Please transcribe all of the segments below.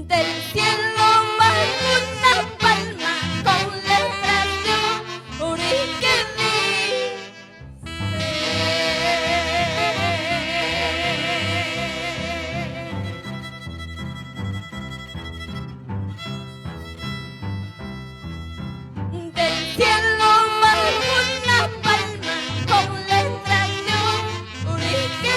Del cielo baja una palma con letras de uri que dice. Del cielo baja una palma con letras de uri que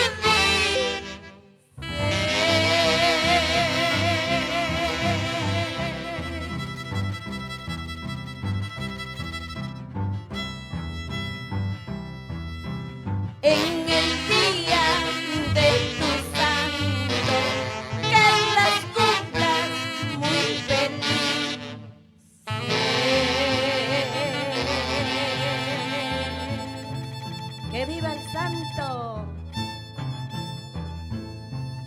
en el día de tu santo, que las cumplas muy feliz. ¡Que viva el santo!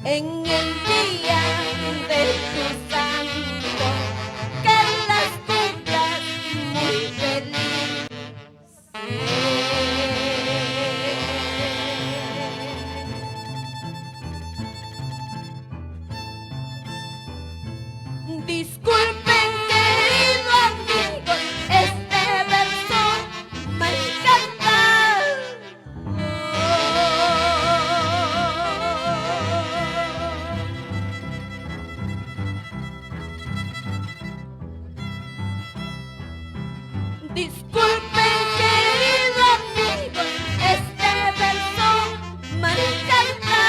En el día de tu santo, que las cumplas muy feliz. Disculpen, querido amigo, este verso me encanta. Disculpen, querido amigo, este verso me encanta.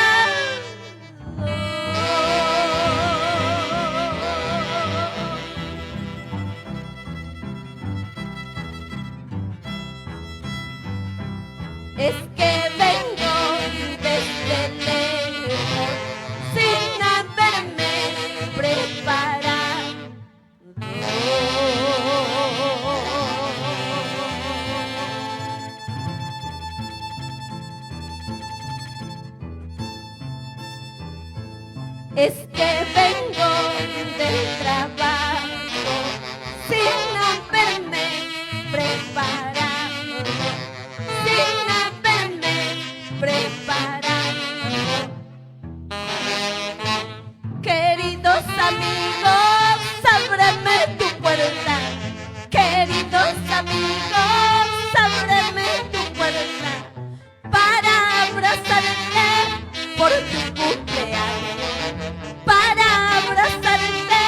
Es que vengo desde lejos sin haberme preparado. Es que vengo del trabajo sin haberme preparado, sin haberme preparado. Queridos amigos, ábreme tu puerta. Queridos amigos, ábreme tu puerta para abrazarte por tu cumpleaños, para abrazarte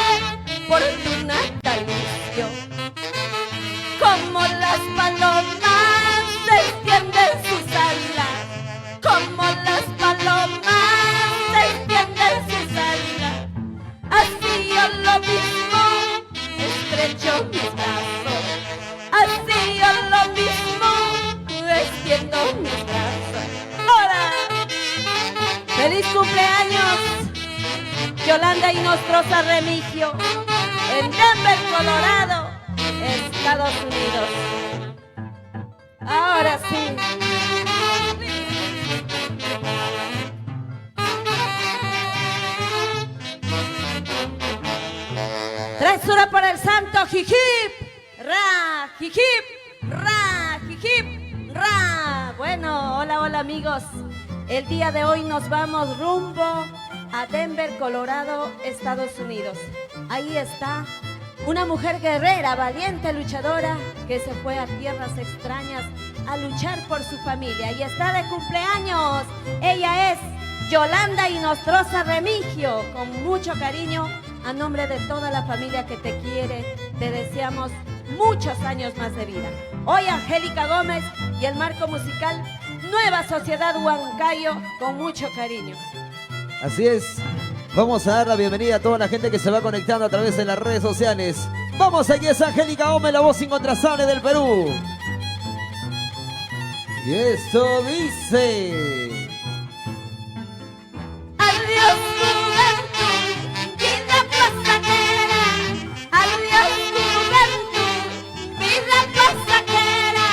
por tu natalicio. Como las palomas extienden sus alas, como las palomas extienden sus alas, así yo lo mismo estrecho mis brazos, así yo lo mismo extiendo mis brazos. ¡Hola! ¡Feliz cumpleaños! Yolanda Inostroza Remigio, en Denver, Colorado, Estados Unidos. Ahora sí. Tresura para el santo, jijip, ra, jijip, ra, jijip, ra. Bueno, hola, hola amigos. El día de hoy nos vamos rumbo a Denver, Colorado, Estados Unidos. Ahí está una mujer guerrera, valiente, luchadora, que se fue a tierras extrañas a luchar por su familia. Y está de cumpleaños. Ella es Yolanda Inostroza Remigio. Con mucho cariño, a nombre de toda la familia que te quiere, te deseamos muchos años más de vida. Hoy Angélica Gómez y el marco musical Nueva Sociedad Huancayo, con mucho cariño. Así es, Vamos a dar la bienvenida a toda la gente que se va conectando a través de las redes sociales. Vamos, aquí es Angélica Gómez, la voz incontrastable del Perú. Y eso dice... Adiós juventud, vida pasajera. Adiós juventud, vida pasajera.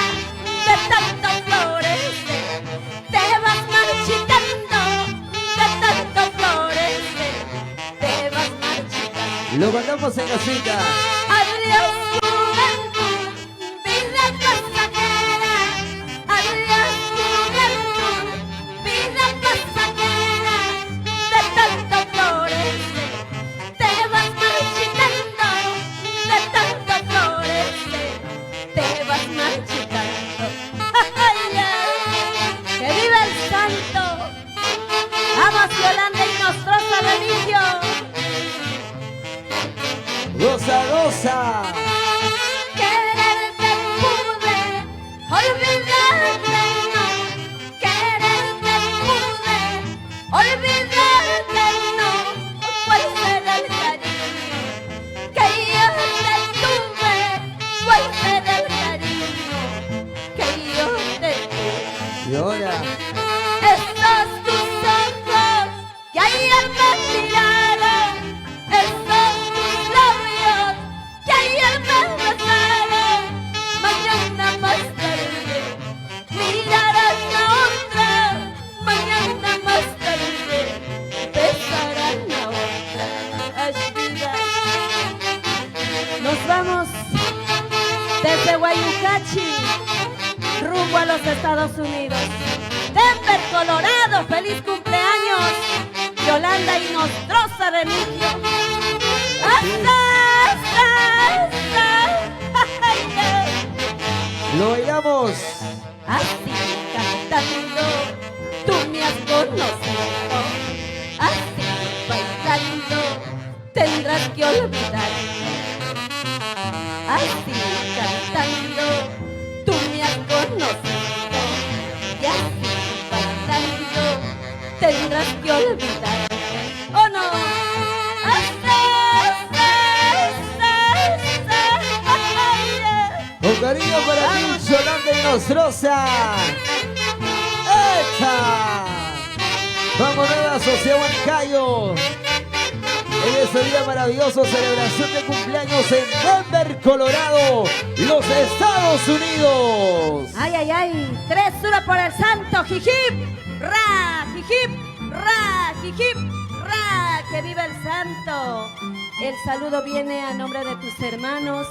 De tanto florecer, te vas marchitando. De tanto florecer, te vas marchitando. Lo mandamos en casita. Adiós juventud, vida pasajera. Adiós juventud, vida pasajera. De tanto florecer, te vas marchitando. De tanto florecer, te vas marchitando. ¡Ay, ay! ¡Que viva el santo! ¡Vamos, Yolanda y Nostrosa Remigio! ¡Goza, goza! Quererte pude, olvidarte no. Quererte pude, olvidarte no. ¿Cuál será el cariño que yo te tuve? ¿Cuál será el cariño que yo te tuve? Y ahora... Estos tus ojos que ayer me miraron, estos tus labios que ayer me besaron, mañana más tarde mirarás a otra, mañana más tarde besarán a otra. Ashida. Nos vamos desde Guayucachi rumbo a los Estados Unidos. Denver, Colorado, feliz cumpleaños, Yolanda y Nostrosa Remigio. ¡Lo bailamos! Así cantando, tú me has conocido. Así bailando, tendrás que olvidarme. Así cantando, tú me has conocido. Y así bailando, tendrás que olvidarme. ¡Oh no! Con cariño para ti, Yolanda y Nostrosa. ¡Echa! Vamos, nueva Sociedad Huancayo. En ese día maravilloso, celebración de cumpleaños en Denver, Colorado, los Estados Unidos. ¡Ay, ay, ay! 3-1 por el santo, jijip, ra, jijip, ra, jijip, ra, que viva el santo. El saludo viene a nombre de tus hermanos,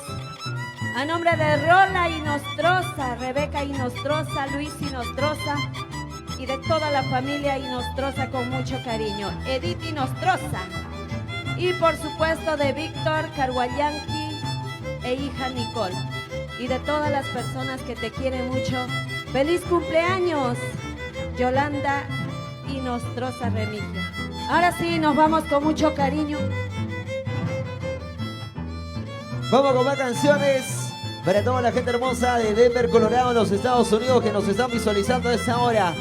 a nombre de Rola y Nostrosa, Rebeca y Nostrosa, Luis y Nostrosa, y de toda la familia y Nostrosa con mucho cariño. Edith y Nostrosa, y por supuesto de Víctor Carguayanqui e hija Nicole, y de todas las personas que te quieren mucho. ¡Feliz cumpleaños, Yolanda y Nostrosa Remigio! Ahora sí, nos vamos con mucho cariño. Vamos con más canciones para toda la gente hermosa de Denver, Colorado, en los Estados Unidos que nos están visualizando a esta hora.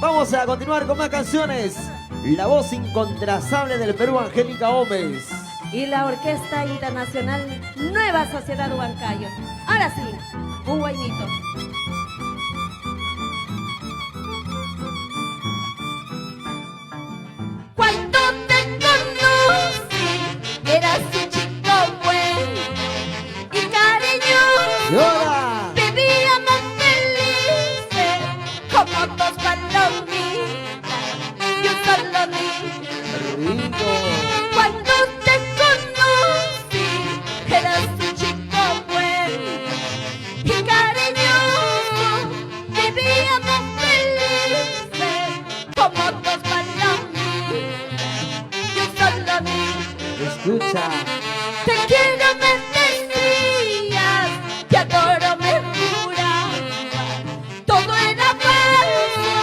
Vamos a continuar con más canciones. La voz incontrastable del Perú, Angélica Gómez. Y la Orquesta Internacional Nueva Sociedad Huancayo. Ahora sí, un guainito. Cuando te conocí, eras un chico bueno y cariñoso. Y ahora, Vivíamos felices como dos palomitas y un solo niño. rico. Cuando te conocí, eras un chico bueno y cariñoso. Vivíamos felices como dos palomitas y un solo niño. Escucha. Te quiero, me decías, te adoro, me juraba, todo era falso.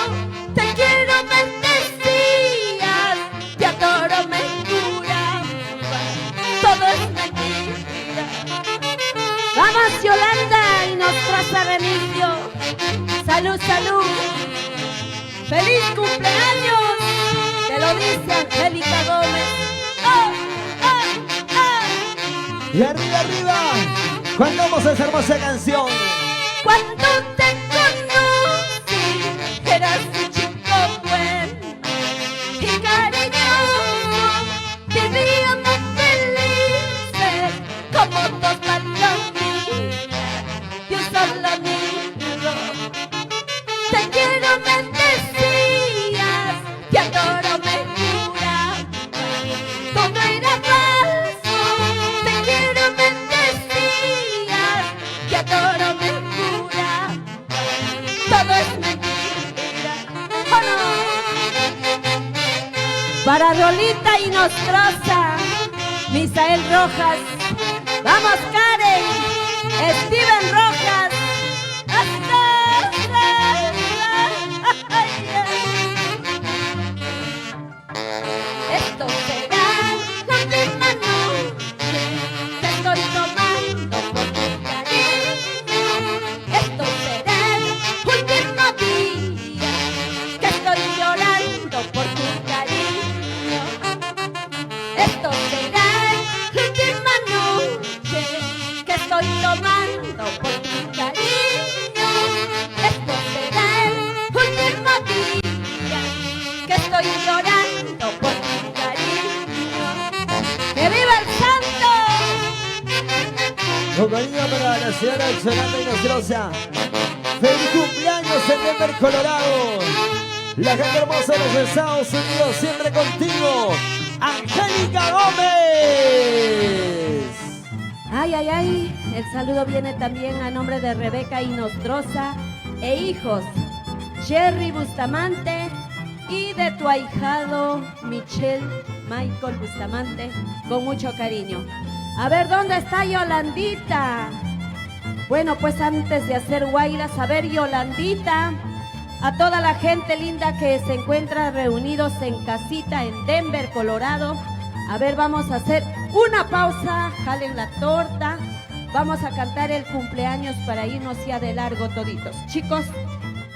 Te quiero, me decías, te adoro, me juraba, todo es mentira. Vamos, Yolanda y Nostrosa Remigio. Salud, salud. ¡Feliz cumpleaños! Te lo dice Angélica Gómez. Y arriba, arriba, cantamos esa hermosa canción. Cuando te conocí, eras un chico bueno y cariñoso. Vivíamos felices como dos palomitas y un solo nido. Te quiero, me decías, te adoro, me jurabas, todo era falso. Te quiero, me decías, te adoro, me jurabas, todo es mentira. ¡Oh, no! Para Rolita y Nostrosa, Misael Rojas, vamos Karen, Steven Rojas, hasta. Esto será la última noche que estoy tomando por tu cariño. Esto será el último día que estoy llorando por tu cariño. Esto será la última noche que estoy tomando por tu cariño. Esto será el último día que estoy llorando por tu cariño. ¡Que viva el santo! Con cariño para la señora Yolanda y Nostrosa. ¡Feliz cumpleaños en Denver, Colorado! La gente hermosa de los Estados Unidos, siempre contigo, Angélica Gómez. Ay, ay, ay, el saludo viene también a nombre de Rebeca y Nostrosa e hijos, Jerry Bustamante y de tu ahijado Michelle Michael Bustamante, con mucho cariño. A ver, ¿dónde está Yolandita? Bueno, pues antes de hacer guailas, a ver, Yolandita, a toda la gente linda que se encuentra reunidos en casita en Denver, Colorado. A ver, vamos a hacer una pausa, jalen la torta, vamos a cantar el cumpleaños para irnos ya de largo toditos. Chicos,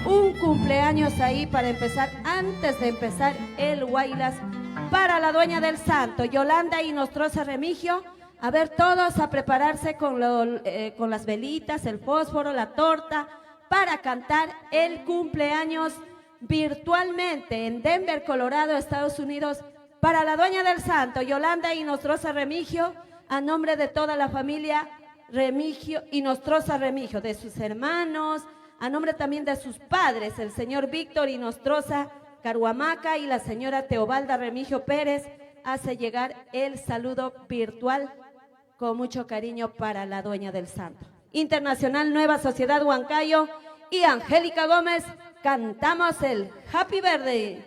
un cumpleaños ahí para empezar, antes de empezar el guaylas, para la dueña del santo, Yolanda y Nostrosa Remigio. A ver, todos a prepararse con las velitas, el fósforo, la torta, para cantar el cumpleaños virtualmente en Denver, Colorado, Estados Unidos, para la dueña del santo, Yolanda y Nostrosa Remigio, a nombre de toda la familia Remigio y Nostrosa Remigio, de sus hermanos, a nombre también de sus padres, el señor Víctor y Nostrosa Caruamaca y la señora Teobalda Remigio Pérez, hace llegar el saludo virtual con mucho cariño para la dueña del santo. Internacional Nueva Sociedad Huancayo y Angélica Gómez, cantamos el Happy Birthday.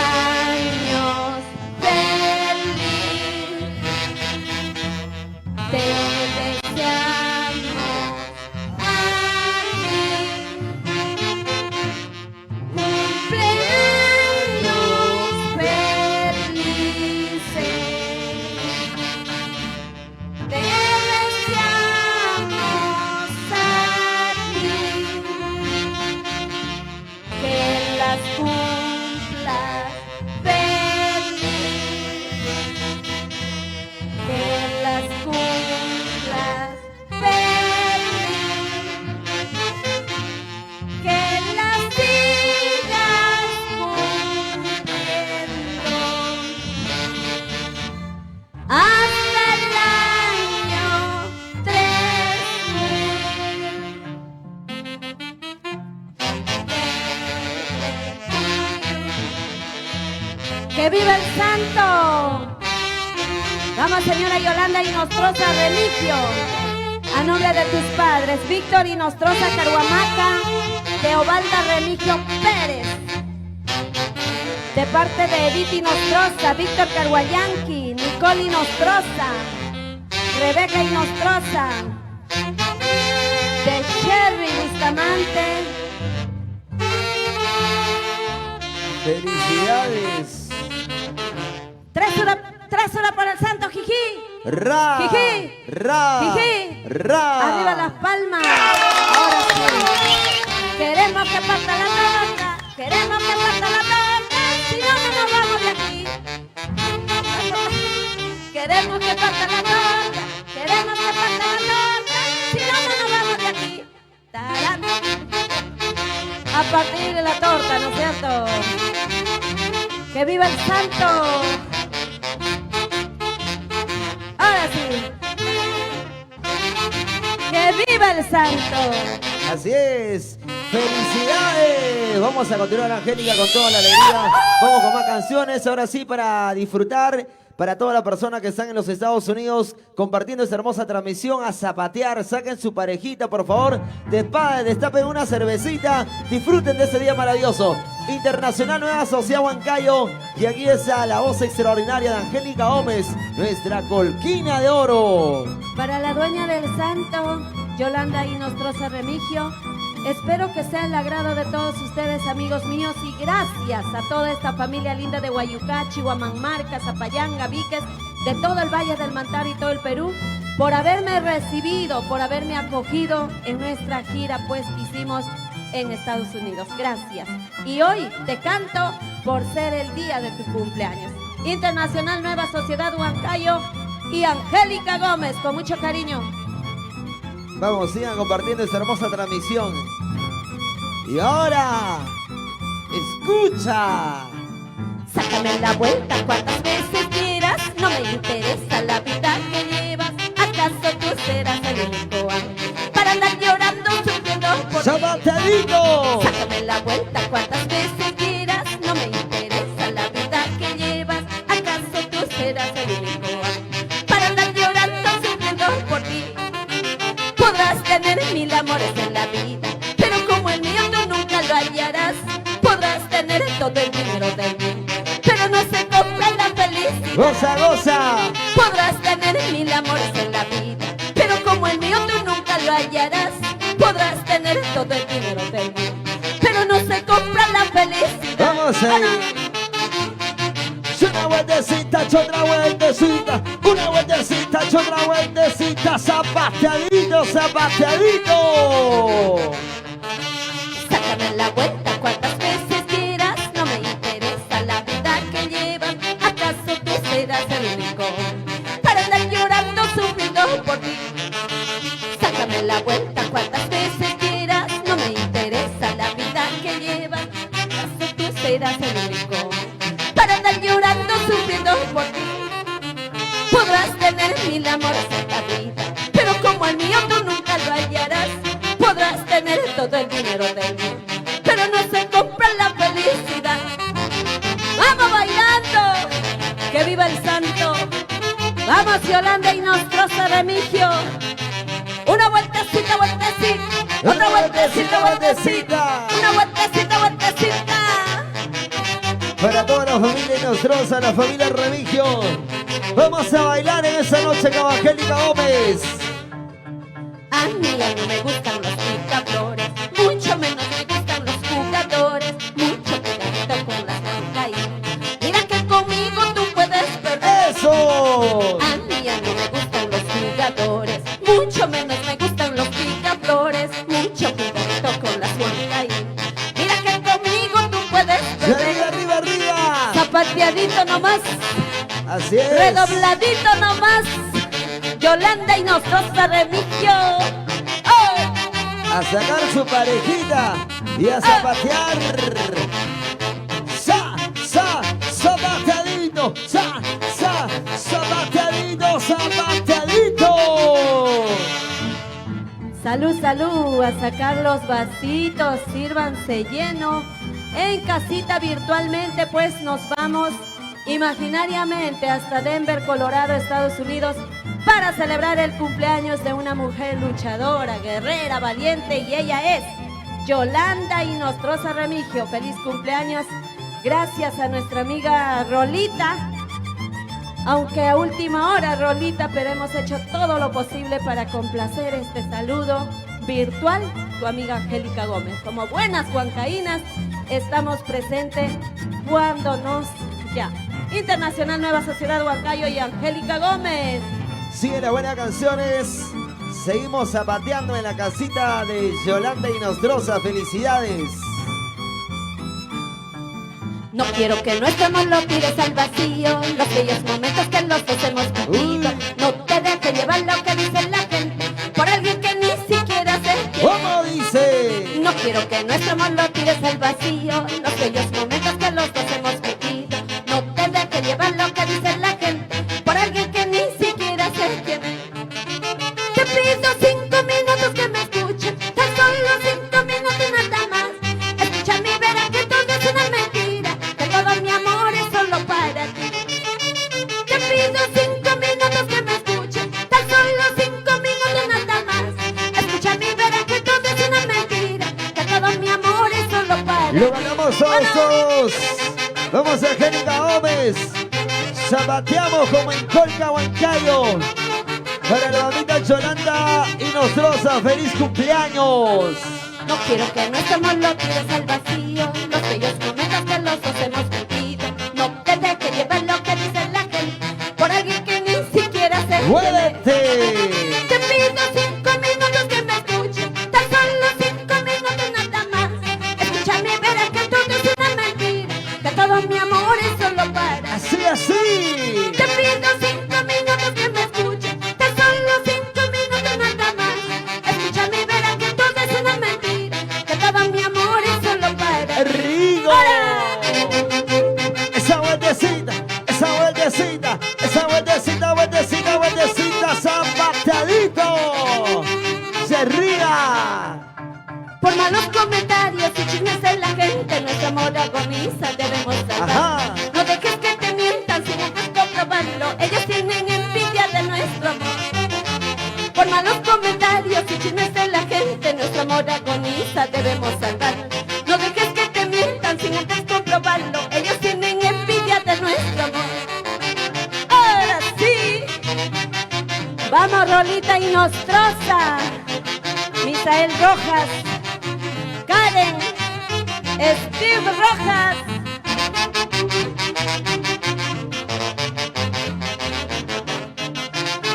Cumpleaños feliz, te deseamos a ti. Cumpleaños felices, te deseamos a ti. Que las cumplas feliz, que las cumplas feliz, que las sigas cumpliendo hasta el año 3000. ¡Que viva el santo! Vamos, señora Yolanda y Nostrosa Remigio, a nombre de tus padres, Víctor y Nostrosa Caruamaca, Teobalda Remigio Pérez, de parte de Edith y Nostrosa, Víctor Caruayanqui, Nicole y Nostrosa, Rebeca y Nostrosa, de Jerry Bustamante. Felicidades. Tres horas por el santo, jiji. Ra, Jiji. ra, Jiji. ra. Arriba las palmas. Ahora sí. Queremos que parta la torta. Queremos que parta la torta. Si no, no nos vamos de aquí. a partir de la torta, ¿no es cierto? ¡Que viva el santo! Ahora sí. ¡Que viva el santo! Así es. ¡Felicidades! Vamos a continuar, Angélica, con toda la alegría. Vamos con más canciones, ahora sí, para disfrutar. Para todas las personas que están en los Estados Unidos compartiendo esta hermosa transmisión, a zapatear, saquen su parejita, por favor, destapen una cervecita, disfruten de ese día maravilloso. Internacional Nueva Sociedad Huancayo, y aquí está la voz extraordinaria de Angélica Gómez, nuestra colquina de oro. Para la dueña del santo, Yolanda y Nostroza Remigio, espero que sea el agrado de todos ustedes, amigos míos, y gracias a toda esta familia linda de Guayucachi, Huamangmarca, Zapayanga, Víquez, de todo el Valle del Mantar y todo el Perú, por haberme recibido, por haberme acogido en nuestra gira pues que hicimos en Estados Unidos. Gracias. Y hoy te canto por ser el día de tu cumpleaños. Internacional Nueva Sociedad Huancayo y Angélica Gómez, con mucho cariño. Vamos, sigan compartiendo esta hermosa transmisión. Y ahora, escucha. Sácame la vuelta cuantas veces quieras, no me interesa la vida que llevas. ¿Acaso tú serás el único para andar llorando, sufriendo por ti? ¡Zapateadito! Sácame la vuelta cuantas veces quieras, no me interesa la vida que llevas. ¿Acaso tú serás el único para andar llorando, sufriendo por ti? Podrás tener mil amores en la vida, pero como el mío tú nunca lo hallarás. Podrás tener todo el dinero del mundo, pero no se compra la felicidad. ¡Goza, goza! Podrás tener mil amores en la vida, pero como el mío tú nunca lo hallarás. Podrás tener todo el dinero del mundo, pero no se compra la felicidad. ¡Vamos ahí! Una vueltecita, otra vueltecita, una vueltecita, otra vueltecita, zapateadito, zapateadito. Sácame la vuelta cuantas veces quieras, no me interesa la vida que llevas. ¿Acaso tú serás el único para andar llorando, sufriendo por ti? Sácame la vuelta cuantas veces quieras, no me interesa la vida que llevas. ¿Acaso tú serás el único para andar llorando, sufriendo por ti? Podrás tener mil amores en la vida, pero como el mío tú nunca lo hallarás. Podrás tener todo el dinero del mundo, pero no se compra la felicidad. ¡Vamos bailando! ¡Que viva el santo! ¡Vamos, Yolanda y Nostroza Remigio! Una vueltecita, vueltecita, otra vueltecita, vueltecita, una vueltecita, vueltecita. Para toda la familia Nostroza, la familia Remigio, vamos a bailar en esa noche con Angélica Gómez. A mí ya no me gustan los picaflores, mucho menos me gustan los jugadores. Mucho cuidadito con las caídas, mira que conmigo tú puedes perder. ¡Eso! A mí ya no me gustan los jugadores, mucho menos me gustan los picaflores. Mucho cuidadito con las caídas, mira que conmigo tú puedes ¡Y perder. arriba, arriba, arriba! Zapateadito nomás, Así es. redobladito nomás. Yolanda y Nostroza Remigio. ¡Oh! A sacar su parejita y a zapatear. Zapateadito, zapateadito, zapateadito. Salud, salud, a sacar los vasitos, sírvanse lleno. En casita virtualmente pues nos vamos imaginariamente hasta Denver, Colorado, Estados Unidos, para celebrar el cumpleaños de una mujer luchadora, guerrera, valiente, y ella es Yolanda y Nostroza Remigio. Feliz cumpleaños. Gracias a nuestra amiga Rolita, aunque a última hora, Rolita, pero hemos hecho todo lo posible para complacer este saludo virtual. Tu amiga Angélica Gómez. Como buenas huancaínas, estamos presentes cuando nos llama. Internacional Nueva Sociedad Huancayo y Angélica Gómez. Sigue las buenas canciones. Seguimos zapateando en la casita de Yolanda y Nostroza. ¡Felicidades! No quiero que nuestro amor lo tires al vacío, los bellos momentos que los dos hemos vivido. No te dejes llevar lo que dice la gente por alguien que ni siquiera se quiere. ¿Cómo dice? No quiero que nuestro amor lo tires tires al vacío los bellos momentos que los dos hemos vivido. No te dejes llevar lo que dice la gente por alguien que ni siquiera sé quién es. Te pido 5 minutos que me escuchen, tan solo 5 minutos nada más. Escúchame y verás que todo es una mentira, que todo mi amor es solo para ti. Te pido 5 minutos que me escuchen, tan solo 5 minutos nada más. Escúchame y verás que todo es una mentira, que todo mi amor es solo para ti. Lo ganamos todos. Vamos a Angélica Gómez. Zapateamos como en Colca, Huancayo. Para la mamita Yolanda Inostroza, feliz cumpleaños. No quiero que nuestro amor lo tires al vacío, los bellos momentos que los dos hemos vivido. No te dejes llevar lo que dice la gente por alguien que ni siquiera se quiere. ¡Muévete! Te pido 5 minutos que me escuchen, tan solo 5 minutos nada más. Escúchame y verás que todo es una mentira, que todo mi amor es solo para ti. Así, así. Te pido 5 minutos que me escuchen, tan solo 5 minutos nada más. Escúchame y verás que todo es una mentira, que todo mi amor es solo para ti. ¡Rigo! ¡Ahora! Esa vueltecita, esa vueltecita, esa vueltecita, vueltecita, vueltecita, zapateadito. ¡Se ría! Por malos comentarios y chismes de la gente, nuestro amor agoniza, debemos salvar. Ajá. No dejes que te mientan sin antes comprobarlo, ellos tienen envidia de nuestro amor. Por malos comentarios y chismes de la gente, nuestro amor agoniza, debemos salvar. No dejes que te mientan sin antes comprobarlo, ellos tienen envidia de nuestro amor. Ahora sí, vamos Rolita Inostroza, Misael Rojas, Karen, Steve Rojas.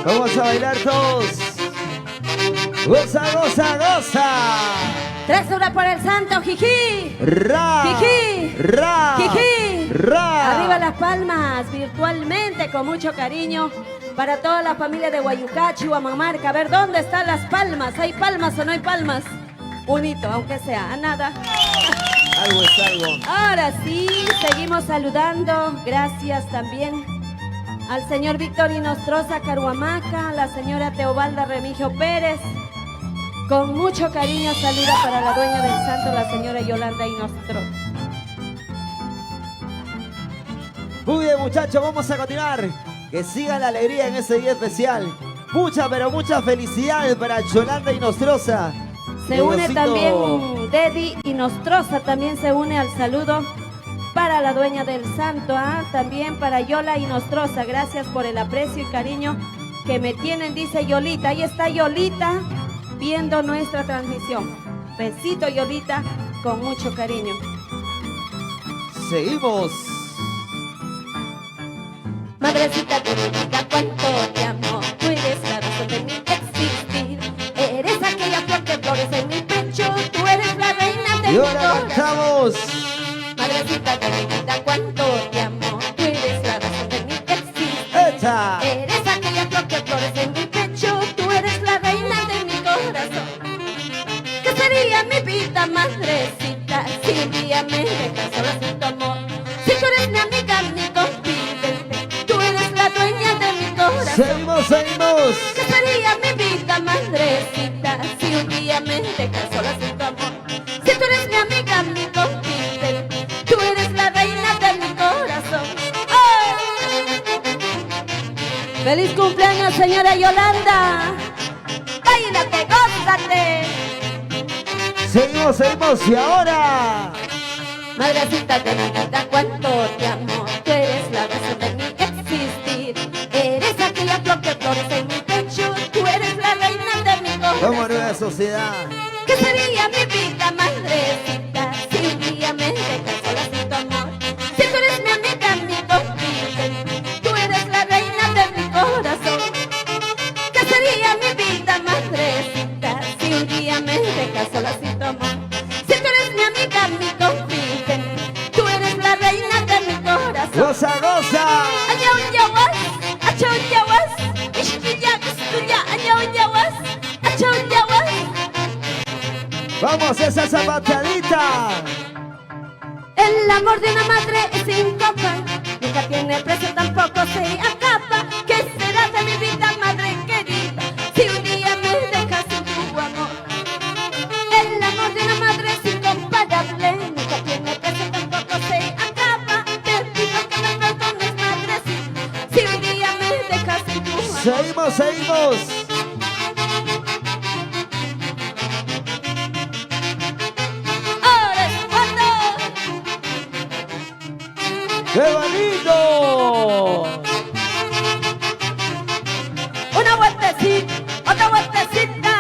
Vamos a bailar todos. Goza, goza, goza. 3 horas por el santo, jiji. Ra. Jiji. Ra. Jiji. Ra. Arriba las palmas, virtualmente, con mucho cariño, para toda la familia de Guayucachi, Huamamarca. A ver, ¿dónde están las palmas? ¿Hay palmas o no hay palmas? Un hito, aunque sea, a nada. Algo es algo. Ahora sí, seguimos saludando. Gracias también al señor Víctor Inostroza Caruamaca, a la señora Teobalda Remigio Pérez. Con mucho cariño saluda para la dueña del santo, la señora Yolanda Inostroza. Muy bien, muchachos, vamos a continuar. Que siga la alegría en ese día especial. Mucha, pero mucha felicidad para Yolanda Inostroza. Se une Diosito. también Dedi Inostroza, también se une al saludo para la dueña del santo, también para Yola Inostroza. Gracias por el aprecio y cariño que me tienen, dice Yolita. Ahí está Yolita viendo nuestra transmisión. Besito Yolita, con mucho cariño. Seguimos. Madrecita querida, cuánto te amo, tú eres la razón de mi existir. Eres aquella flor que florece en mi pecho, tú eres la reina de Y mi ahora corazón. cantamos. Madrecita querida, cuánto te amo, tú eres la razón de mi existir. ¡Echa! Eres aquella flor que florece en mi pecho, tú eres la reina de mi corazón. ¿Qué sería mi vida, madrecita, si un día me dejas sola sin tu amor? Si tú eres mi amiga, mi confidente, tú eres la dueña de mi corazón. Seguimos, seguimos. ¿Qué sería mi vida, madrecita, si un día me dejas sola sin tu amor? Si tú eres mi amiga, mi confidente, tú eres la reina de mi corazón. ¡Oh! ¡Feliz cumpleaños, señora Yolanda! ¡Báilate, gózate! Seguimos, seguimos. Y ahora. Madrecita querida, cuánto te amo, tú eres la razón de mi existir. Eres aquella flor que florece en mi pecho, tú eres la reina de mi Vamos a corazón. nueva sociedad. ¿Qué sería mi vida, madrecita, si un día me dejas sola sin tu amor? Si tú eres mi amiga, mi confidente, tú eres la reina de mi corazón. ¿Qué sería mi vida, madrecita, si un día me dejas sola sin tu amor? Si tú eres mi amiga, mi confidente, tú eres la reina de mi corazón. Goza, goza. Añaunyawas, achaunyawas, ishkiyakustuya, añaunyawas, achaunyawas. Vamos, esa zapateadita. El amor de una madre es sin copa, nunca tiene precio, tampoco se acaba. ¿Qué será de mi vida, madre querida, si un día me dejas sin tu amor? El amor de una madre es incomparable, nunca tiene precio, tampoco se acaba. Te pido que me perdones, madrecita, si un día me dejas sin tu amor. Seguimos, seguimos. Ahora es cuando. ¡Qué bonito! Una vueltecita, otra vueltecita.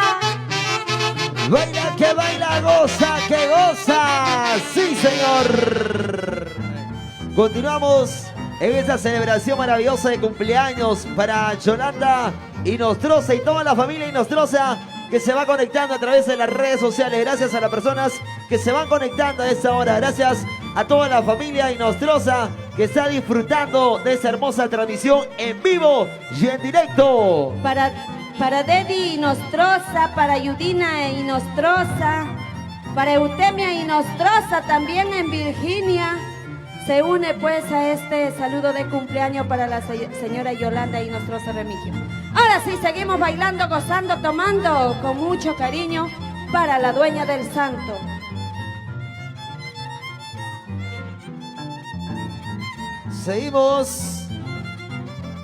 Baila que baila, goza que goza. Sí, señor. Continuamos en esta celebración maravillosa de cumpleaños para Yolanda Inostroza y toda la familia Inostroza que se va conectando a través de las redes sociales. Gracias a las personas que se van conectando a esta hora. Gracias a toda la familia Inostroza que está disfrutando de esta hermosa transmisión en vivo y en directo. Para Dedi Inostroza, para Yudina Inostroza, para Eutemia Inostroza, también en Virginia. Se une pues a este saludo de cumpleaños para la señora Yolanda Inostroza Remigio. Ahora sí, seguimos bailando, gozando, tomando con mucho cariño para la dueña del santo. Seguimos.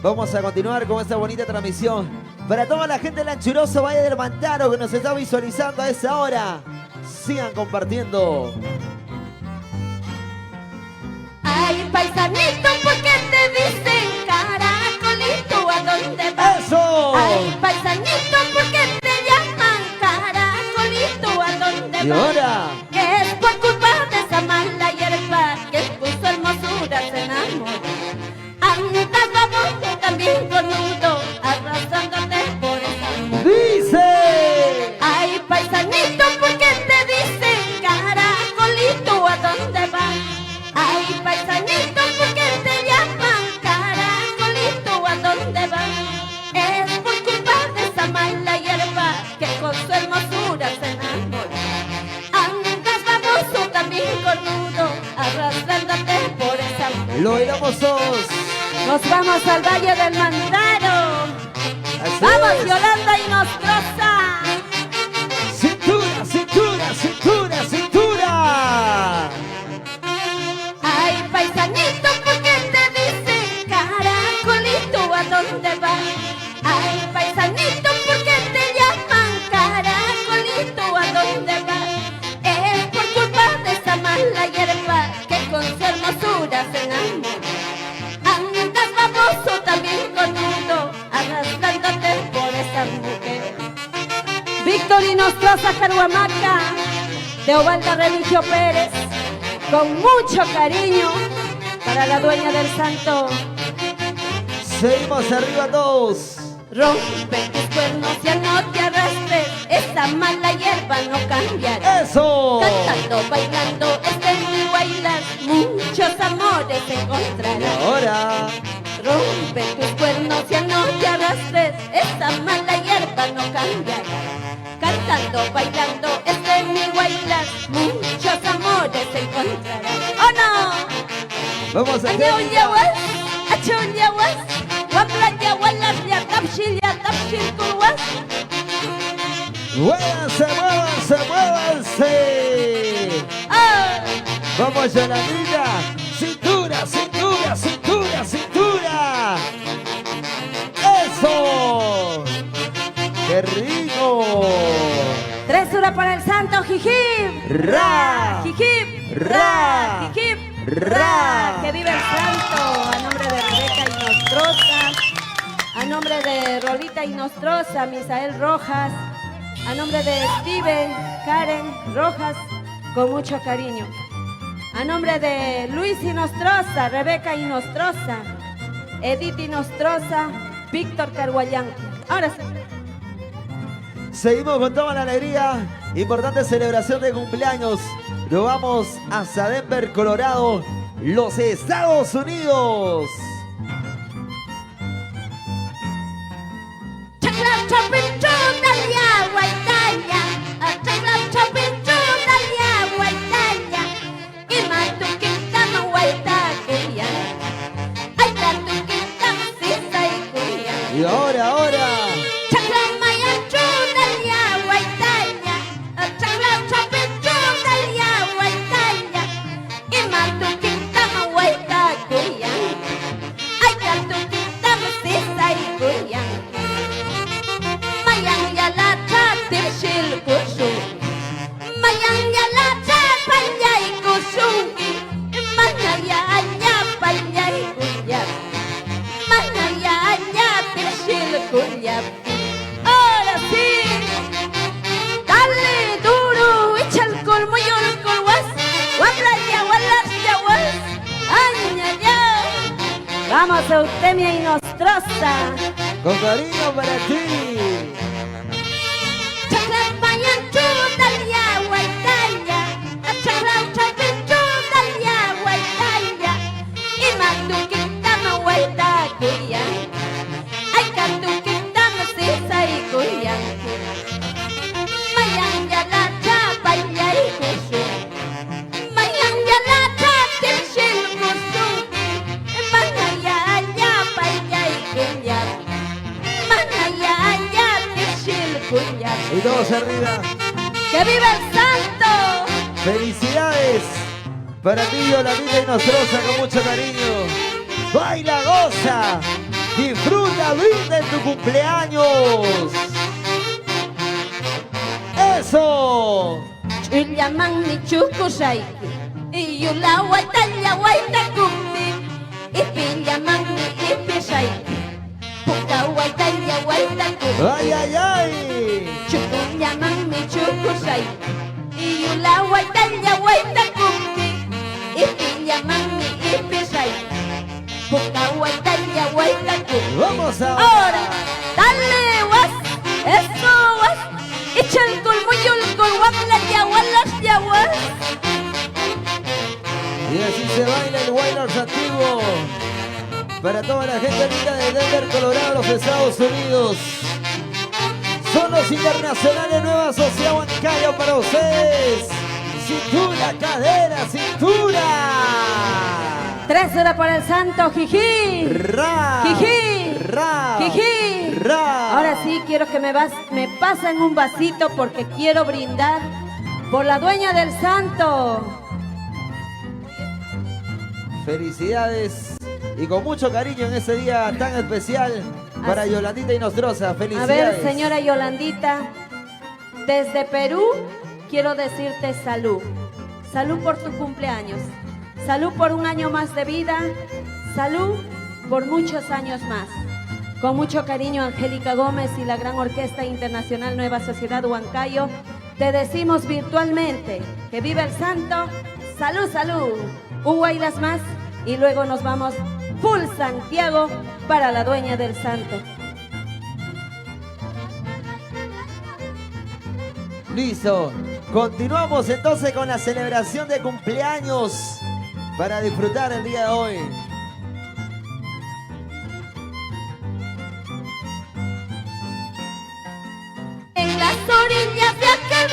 Vamos a continuar con esta bonita transmisión. Para toda la gente del Anchuroso Valle del Mantaro que nos está visualizando a esa hora, sigan compartiendo. Ay, paisanito, ¿por qué te dicen caracolito? ¿A dónde vas? ¡Eso! Ay, paisanito, ¿por qué te llaman caracolito? ¿A dónde ¿Y vas? ahora? Que es por culpa de esa mala hierba que puso hermosura se enamoró. Andas baboso, también cornudo, arrastrándote por esa. ¡Dice! Ay, paisanito, ¿por qué te dicen caracolito? ¿A dónde vas? Ay, paisanito, ¿por qué te llaman caracolito? ¿A dónde vas? Es por culpa de esa mala hierba que con su hermosura se enamoró. Andas baboso, también cornudo, arrastrándote por esa mujer. Lo oiremos todos. Nos vamos al Valle del Mandaro. Así ¡Vamos, es. Yolanda Inostroza! Cintura, cintura, cintura, cintura. Ay, paisanito, ¿por qué te dicen caracolito? ¿A dónde vas? Ay, paisanito, ¿por qué te llaman caracolito? ¿A dónde vas? Es por culpa de esa mala hierba que con su hermosura se enamoró. Andas baboso, también cornudo, arrastrándote por esa mujer. Víctor Inostroza Caruamaca, de Ovalda Remigio Pérez, con mucho cariño para la dueña del santo. Seguimos arriba todos. Rompe tus cuernos, ya no te arrastres, esta mala hierba no cambiará. ¡Eso! Cantando, bailando, este es mi bailar, muchos amores Y encontrarás. ahora. Rompe tus cuernos, ya no te arrastres, esta mala hierba no cambiará. Cantando, bailando, este es mi bailar, muchos amores encontrarás. ¡Oh no! Vamos a Añón yawas, achón yawas, wapla yawalas, yatapshil, yatapshil kurwas. ¡Muévanse, muévanse, muévanse! ¡Ah! Vamos, Yolandita. Cintura, cintura, cintura, cintura. ¡Eso! ¡Qué rico! Tresura para el santo, jijib. ¡Ra! Jijib. ¡Ra! Jijib. ¡Ra! Que vive el santo. A nombre de Rebeca Inostroza. A nombre de Rolita Inostroza, Misael Rojas. A nombre de Steven, Karen Rojas. Con mucho cariño. A nombre de Luis Inostroza, Rebeca Inostroza, Edith Inostroza, Víctor Carguayanqui. Ahora sí. Seguimos con toda la alegría. Importante celebración de cumpleaños. Nos vamos hasta Denver, Colorado, los Estados Unidos. Chacla chapinchu dalia guaitaya, chacla chapinchu dalia guaitaya, y matuki Vamos, Eutemia y Nostrosa. Con cariño para ti. Y todos arriba. ¡Que viva el santo! Felicidades para ti, Yolandita y Nostrosa, con mucho cariño. Baila, goza, disfruta, brinda en tu cumpleaños. ¡Eso! Chullaman ni chukushaiki y yula waitalla waitakumi y pillaman ni ipishaiki puka waitalla waitakumi. ¡Ay, ay, ay! Chullaman ni chukushaiki y yula waitalla waitakumi y pillaman ni ipishaiki puka waitalla waitakumi. ¡Vamos Ahora, dale, was, eso, was. Echa el colmillo, colguamla, yagualas, yaguas. Y así se baila el Wailers antiguo. Para toda la gente linda de Denver, Colorado, los Estados Unidos. Son los internacionales Nueva Sociedad Huancayo para ustedes. Cintura, cadera, cintura. 3 horas para el santo, jiji. Ra. Jiji. Ra. Jiji. Ra. Ahora sí quiero que me pasen un vasito porque quiero brindar por la dueña del santo. Felicidades y con mucho cariño en ese día tan especial para Así. Yolandita y Nostrosa. A Felicidades. ver, señora Yolandita, desde Perú quiero decirte salud. Salud por tu cumpleaños. Salud por un año más de vida. Salud por muchos años más. Con mucho cariño, Angélica Gómez y la Gran Orquesta Internacional Nueva Sociedad Huancayo, te decimos virtualmente que viva el santo. Salud, salud. Un bailas más y luego nos vamos full Santiago para la dueña del santo. Listo. Continuamos entonces con la celebración de cumpleaños para disfrutar el día de hoy. En las orillas de aquel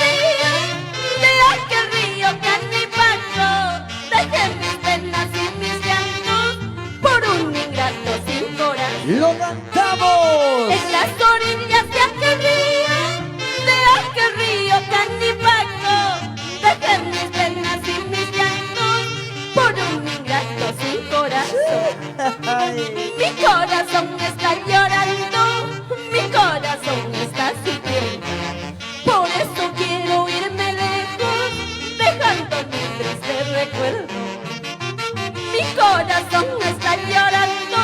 río Canipaco, dejé mis penas y mis llantos por un ingrato sin corazón. ¡Lo cantamos! En las orillas de aquel río Canipaco, dejé mis penas y mis llantos por un ingrato sin corazón. Ay. Mi corazón está llorando, mi corazón está sufriendo. Por eso quiero irme lejos, dejando mi triste recuerdo. Mi corazón está llorando,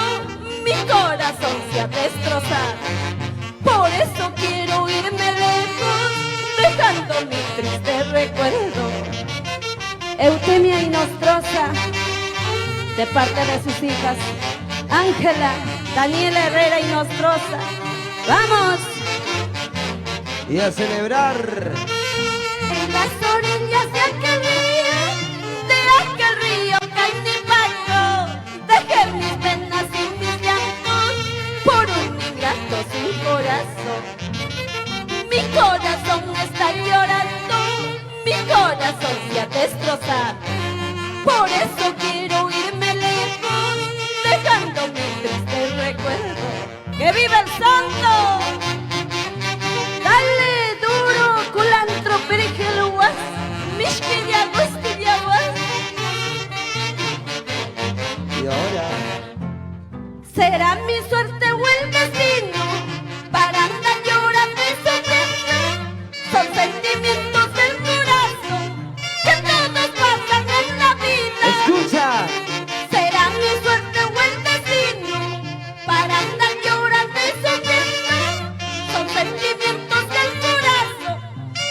mi corazón se ha destrozado. Por eso quiero irme lejos, dejando mi triste recuerdo. Eutemia y Nostrosa, de parte de sus hijas, Ángela, Daniela Herrera y Nostrosa. ¡Vamos! Y a celebrar. En las orillas de aquel río Canipaco, dejé mis penas y mis llantos por un ingrato sin corazón. Mi corazón está llorando, mi corazón se ha destrozado. Por eso quiero irme lejos, dejando mi triste recuerdo. ¡Que viva el santo! Dale duro, culantro, perigeluas, mishkiriaguas, tiriaguas. Y ahora. Será mi suerte o el destino para andar llorando y sufriendo. Son sentimientos del corazón que todos pasan en la vida. Escucha. Será mi suerte o el destino para andar llorando y sufriendo. Son sentimientos del corazón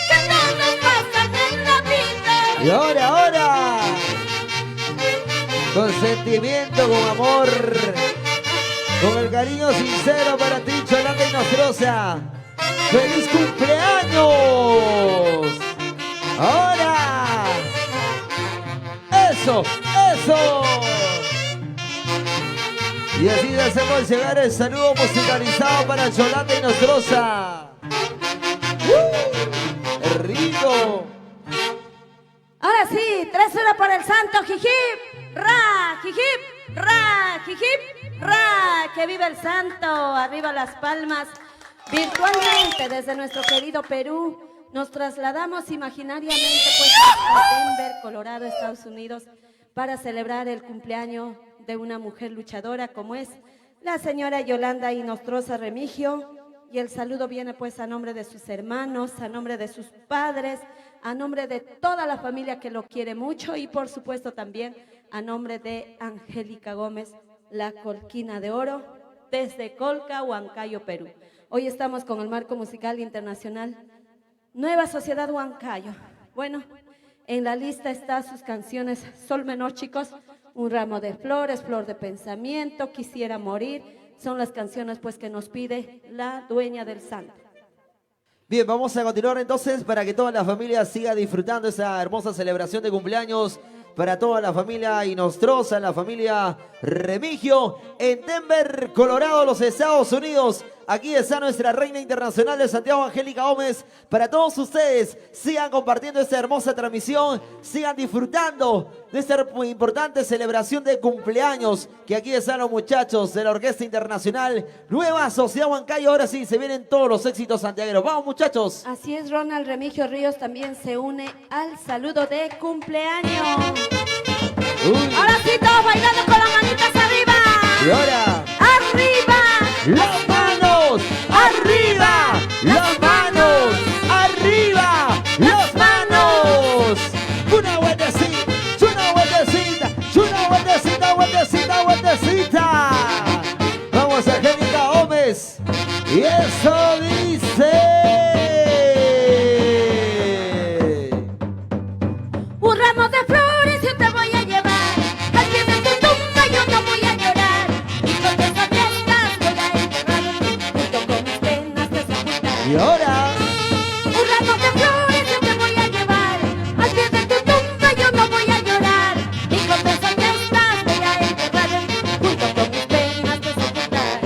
que todos pasan en la vida. Y ahora. Con sentimiento, con amor. Con el cariño sincero para ti, Yolanda Inostroza. ¡Feliz cumpleaños! ¡Ahora! ¡Eso! ¡Eso! Y así le hacemos llegar el saludo musicalizado para Yolanda Inostroza. ¡Rico! Ahora sí, 3-1 por el santo, jijip, ra, jijip, ra, jijip, ra, que viva el santo, arriba las palmas. Virtualmente desde nuestro querido Perú nos trasladamos imaginariamente pues a Denver, Colorado, Estados Unidos, para celebrar el cumpleaños de una mujer luchadora como es la señora Yolanda Inostroza Remigio. Y el saludo viene pues a nombre de sus hermanos, a nombre de sus padres, a nombre de toda la familia que lo quiere mucho y por supuesto también a nombre de Angélica Gómez, la Colquina de Oro, desde Colca, Huancayo, Perú. Hoy estamos con el marco musical internacional Nueva Sociedad Huancayo. Bueno, en la lista está sus canciones Sol Menor, chicos, Un ramo de flores, Flor de pensamiento, Quisiera morir. Son las canciones pues que nos pide la dueña del santo. Bien, vamos a continuar entonces para que toda la familia siga disfrutando esa hermosa celebración de cumpleaños para toda la familia Inostroza, la familia Remigio en Denver, Colorado, los Estados Unidos. Aquí está nuestra reina internacional de Santiago, Angélica Gómez. Para todos ustedes, sigan compartiendo esta hermosa transmisión, sigan disfrutando de esta muy importante celebración de cumpleaños, que aquí están los muchachos de la Orquesta Internacional Nueva Sociedad Huancayo. Ahora sí, se vienen todos los éxitos santiagueros. ¡Vamos, muchachos! Así es, Ronald Remigio Ríos también se une al saludo de cumpleaños. Uy. Ahora sí, todos bailando con las manitas arriba. Y ahora, ¡arriba! ¡las manos! ¡Arriba! ¡Las manos! ¡Arriba! ¡Las manos! Una vueltecita, una vueltecita, una vueltecita, vueltecita, vueltecita. Vamos a Angélica Gómez. Y eso dice... Un ramo de flores yo te voy a llevar, al pie de tu tumba yo no voy a llorar, y con esas fiestas voy a enterrar, junto con mis penas de sepultar. Y ahora... Un ramo de flores yo te voy a llevar, al pie de tu tumba yo no voy a llorar, y con esas fiestas voy a enterrar, junto con mis penas de sepultar.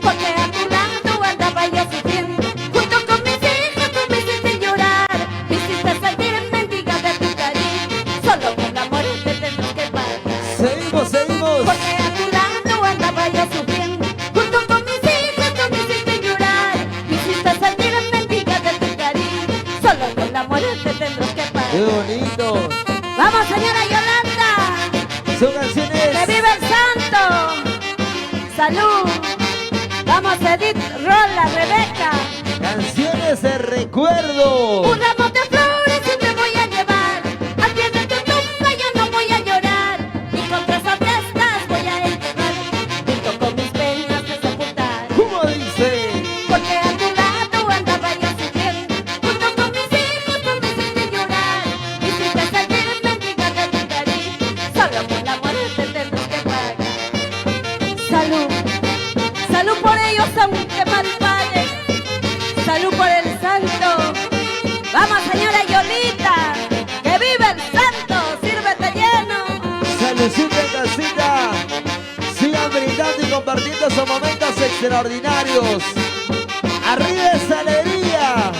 Porque a tu lado andaba yo sufriendo, junto con mis hijos tú me hiciste llorar, me hiciste sentir mendiga de tu cariño, solo con la muerte tenemos que pagar. Seguimos, seguimos. Porque a tu lado andaba yo sufriendo, junto con mis hijos tú me hiciste llorar, me hiciste sentir mendiga de tu cariño, solo con la muerte tendrás que ¡Qué pagar. bonito! Vamos, señora Yolanda, Son canciones... que vive el santo. Salud. Vamos, Edith, Rola, Rebeca. Canciones de recuerdo. Un ramo de flores yo te voy a llevar, al pie de tu tumba yo no voy a llorar, y contra esas fiestas voy a enterrar, junto con mis penas de sepultar. ¿Cómo dice? Porque a tu lado andaba yo sufriendo, junto con mis hijos tú me hiciste llorar, me hiciste sentir mendiga de tu cariño, solo con la muerte tendrás que pagar. Salud, salud por ellos aunque mal paguen, salud por el santo. Vamos, señora Yolita, que vive el santo, sírvete lleno. Saludcita en casita. Sigan brindando y compartiendo esos momentos extraordinarios. Arriba esa alegría.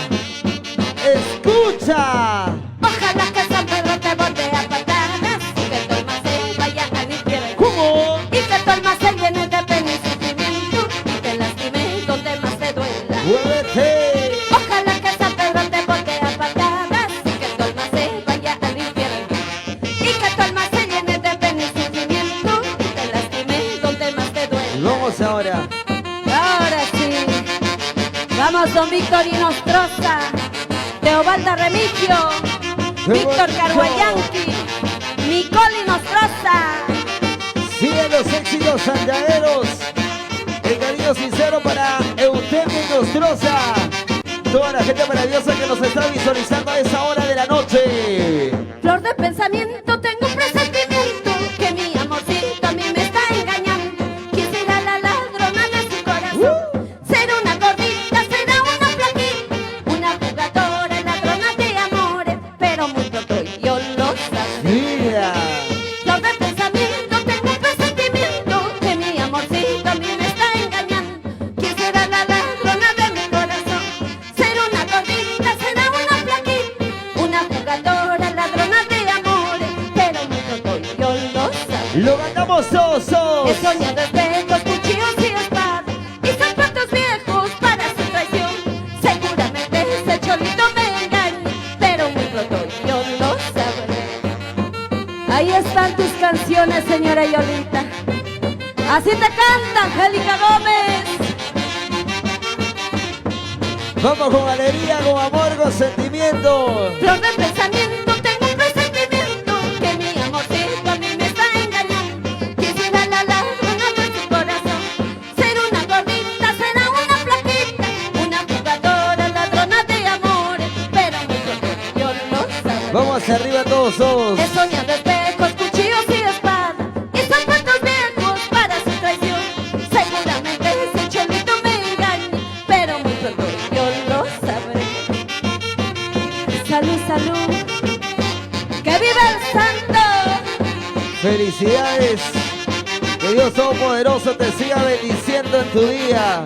Escucha. Ojalá que San Pedro te voltee a patadas y que tu almacén vaya al infierno. ¿Cómo? Y que tu almacén llene de pena y sufrimiento y te lastime donde más te duela. ¡Muévete! Ojalá que San Pedro te voltee a patadas y que tu almacén vaya al infierno. Y que tu almacén llene de pena y sufrimiento y te lastime donde más te Y duela. vamos ahora. Ahora sí. Vamos, don Víctor Inostroza, Teobaldo Remigio, Víctor Carguayanqui, Nicole Inostroza. Siguen los éxitos santiagueros. El cariño sincero para Eutemio Inostroza. Toda la gente maravillosa que nos está visualizando a esa hora de la noche. Flor de pensamiento, tengo un presentimiento que mi amorcito a mí me está engañando. Quisiera Lo cantamos todos. He soñado espejos, cuchillos y espadas y zapatos viejos para su traición. Seguramente ese cholito me engaña, pero muy pronto yo lo sabré. Ahí están tus canciones, señora Yolita. Así te canta Angélica Gómez. Vamos con alegría, con amor, con sentimiento. Flor de pensamiento, tengo un presentimiento que mi amorcito a mí me está engañando. Quisiera la lágrima de su corazón, ser una gordita, será una flaquita, una jugadora, ladrona de amores, pero muy pronto yo lo sabré. Vamos hacia arriba todos. He soñado espejos, cuchillos y espadas y zapatos viejos para su traición. Seguramente ese cholito me engaña, pero muy pronto yo lo sabré. Salud, salud, que viva el santo. Felicidades. Que Dios Todopoderoso te siga bendiciendo en tu día.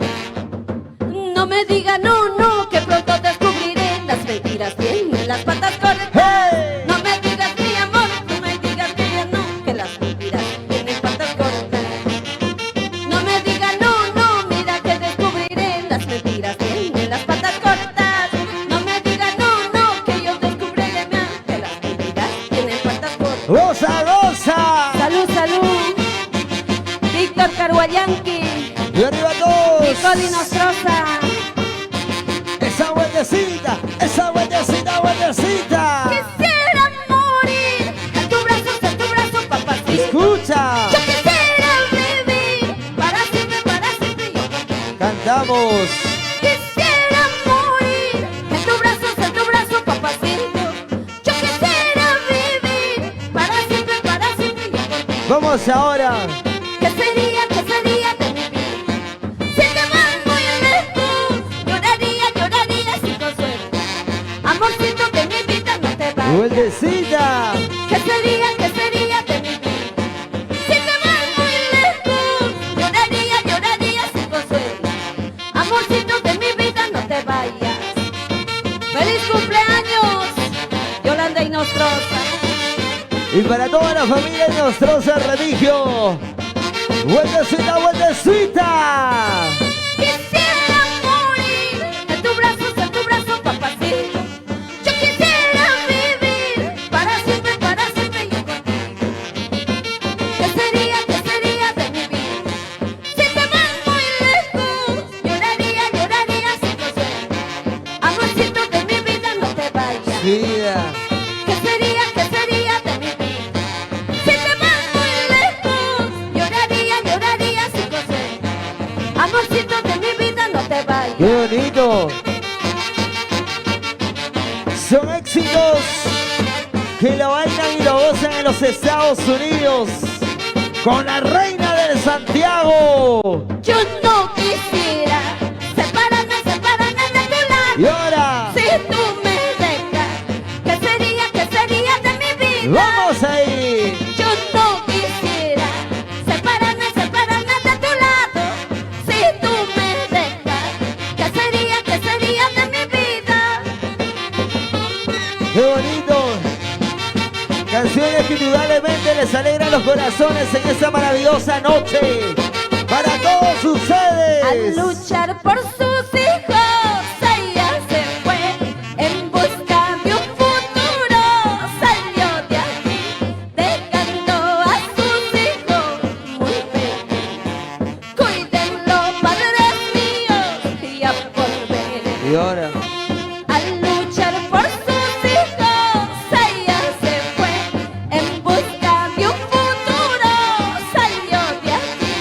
No me diga no, no, que pronto descubriré las mentiras tienen las patas cortas. ¡Hey! No me digas mi amor, no me digas que ya no, que las mentiras tienen patas cortas. No me diga no, no, mira que descubriré las mentiras tienen las patas cortas. No me diga no, no, que yo descubriré que las mentiras tienen patas cortas. ¡Goza, goza! Salud, salud, Víctor Carguayanqui, Y arriba todos. Nicole Nostroza. Esa vueltecita, esa vueltecita, vueltecita. Quisiera morir en tu brazo, papacito. Escucha. Yo quisiera vivir para siempre yo contigo. Cantamos. Quisiera morir en tu brazo, papacito. Yo quisiera vivir para siempre yo contigo. Vamos ahora. ¿Qué sería de mi vida? Si te vas muy lejos, lloraría sin consuelo. Amorcito de mi vida, no te vayas. Vueltecita. ¿Qué sería de mi vida? Si te vas muy lejos, lloraría sin consuelo. Amorcito de mi vida, no te vayas. ¡Feliz cumpleaños, Yolanda y Nostroza! Y para toda la familia de Nostroza Religio. Vueltecita, vueltecita. Quisiera morir en tu brazo, papacito. Yo quisiera vivir para siempre yo contigo. ¿Qué sería de mi vida? Si te vas muy lejos, lloraría sin consuelo. Amorcito de mi vida, no te vayas. Vida. ¿Qué sería de mi vida? Si te vas muy lejos, lloraría sin consuelo. Amorcito de mi vida, no te vayas. Qué bonito. Son éxitos que lo bailan y lo gozan en los Estados Unidos con la reina del Santiago. Yo no quisiera separarme de tu lado. Y ahora, Si tú me dejas, ¿qué sería de mi vida? vamos ahí. Yo no quisiera separarme de tu lado. Si tú me dejas, ¿qué sería de mi vida? Qué bonito. Canciones que indudablemente les alegran los corazones en esta maravillosa noche. Para todos ustedes. Al luchar por sus hijos, ella se fue en busca de un futuro. Salió de aquí, dejando a sus hijos muy pequeños. Cuídenlo, padres míos, y a por ver. Y ahora, Al luchar por sus hijos, ella se fue en busca de un futuro. Salió de aquí,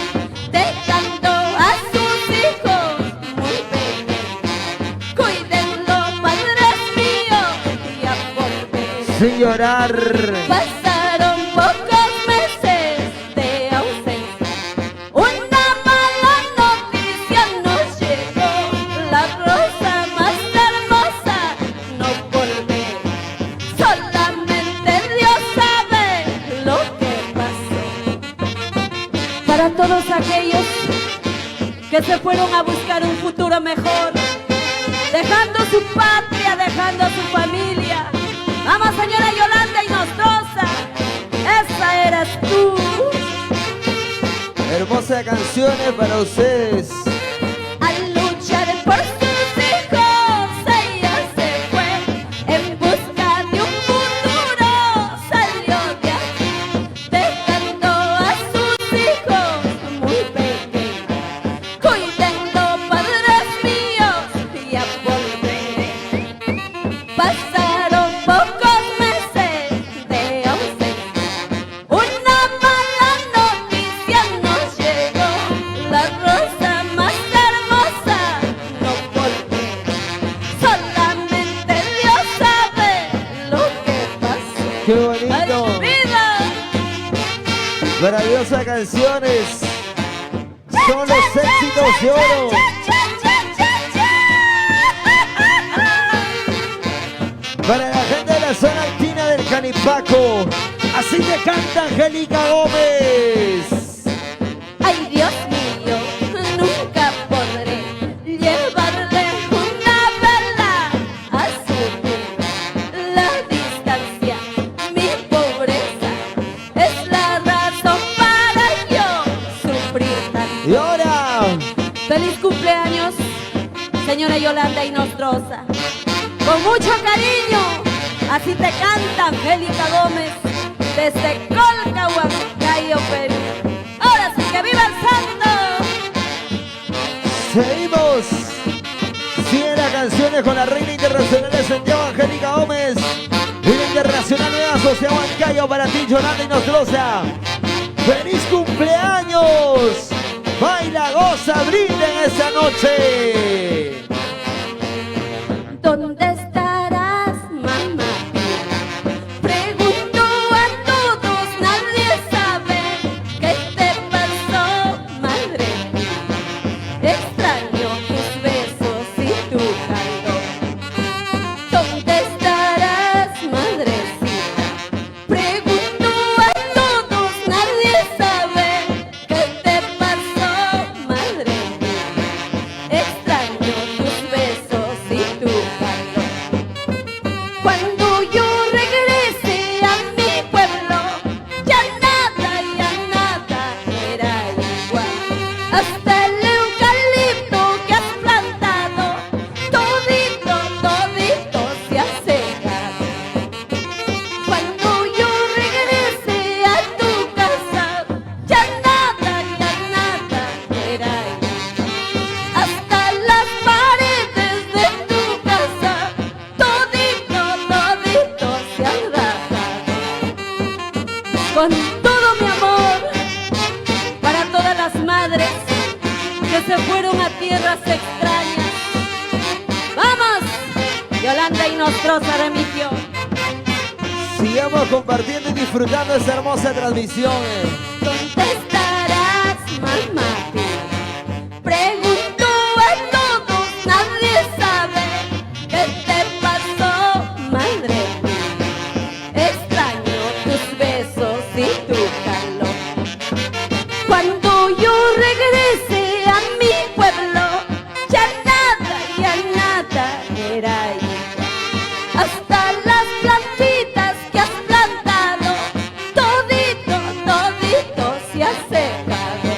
dejando a sus hijos muy pequeños. Cuídenlo, padres míos, y a por ver. sin llorar. Pasaron pocos meses de ausencia. Una mala noticia nos llegó. La rosa más hermosa no volverá. Solamente Dios sabe lo que pasó. Para todos aquellos que se fueron a buscar un futuro mejor, dejando su patria, dejando su familia. Vamos, señora Yolanda y Nostroza, esa eras tú. Hermosas canciones para ustedes. Al luchar por sus hijos, ella se fue en busca de un futuro. Salió de aquí, dejando a sus hijos muy pequeños. Cuídenlo, padres míos, ya volveré. Pasaron pocos meses de ausencia. Una mala noticia nos llegó. La rosa más hermosa no volvió. Solamente Dios sabe lo que pasó. ¡Qué bonito! ¡Ay, vida! Maravillosas canciones. Son los éxitos de oro. Para la gente de la zona alpina del Canipaco. Así te canta Angélica Gómez. Ay, Dios mío, nunca podré llevarle una vela a su vida. La distancia, mi pobreza, es la razón para yo sufrir tanto. Y ahora, Feliz cumpleaños, señora Yolanda Inostroza. Con mucho cariño, así te canta Angélica Gómez desde Colca, Huancayo, Perú. Ahora sí que viva el santo. seguimos. Siguen las canciones con la reina internacional de Santiago, Angélica Gómez. Y la internacional nueva Sociedad Huancayo para ti, Yolanda Inostroza. ¡Feliz cumpleaños! Baila, goza, brinda en esta noche. ¿Dónde estarás, mamá? Pregunto a todos, nadie sabe qué te pasó, madre mía. Extraño tus besos y tu calor. ¿Dónde estarás, madrecita? Pregunto a todos, nadie sabe qué te pasó, madre mía. Extraño tus besos y tu calor. Cuando yo regrese a mi pueblo, ya nada era igual. Hasta el eucalipto que has plantado, todito se ha secado. Cuando yo regrese a tu casa, ya nada era igual. Hasta las paredes de tu casa, todito se han rajado. Con todo mi amor para todas las madres que se fueron a tierras extrañas. ¡Vamos! Yolanda Inostroza remitió. Sigamos compartiendo y disfrutando esta hermosa transmisión. ¿Dónde estarás, mamá? Pregunto a todos, nadie sabe qué te pasó, madre mía. Extraño tus besos y tu calor. Cuando yo regrese a mi pueblo, ya nada era igual. Hasta las plantitas que has plantado, todito se ha secado.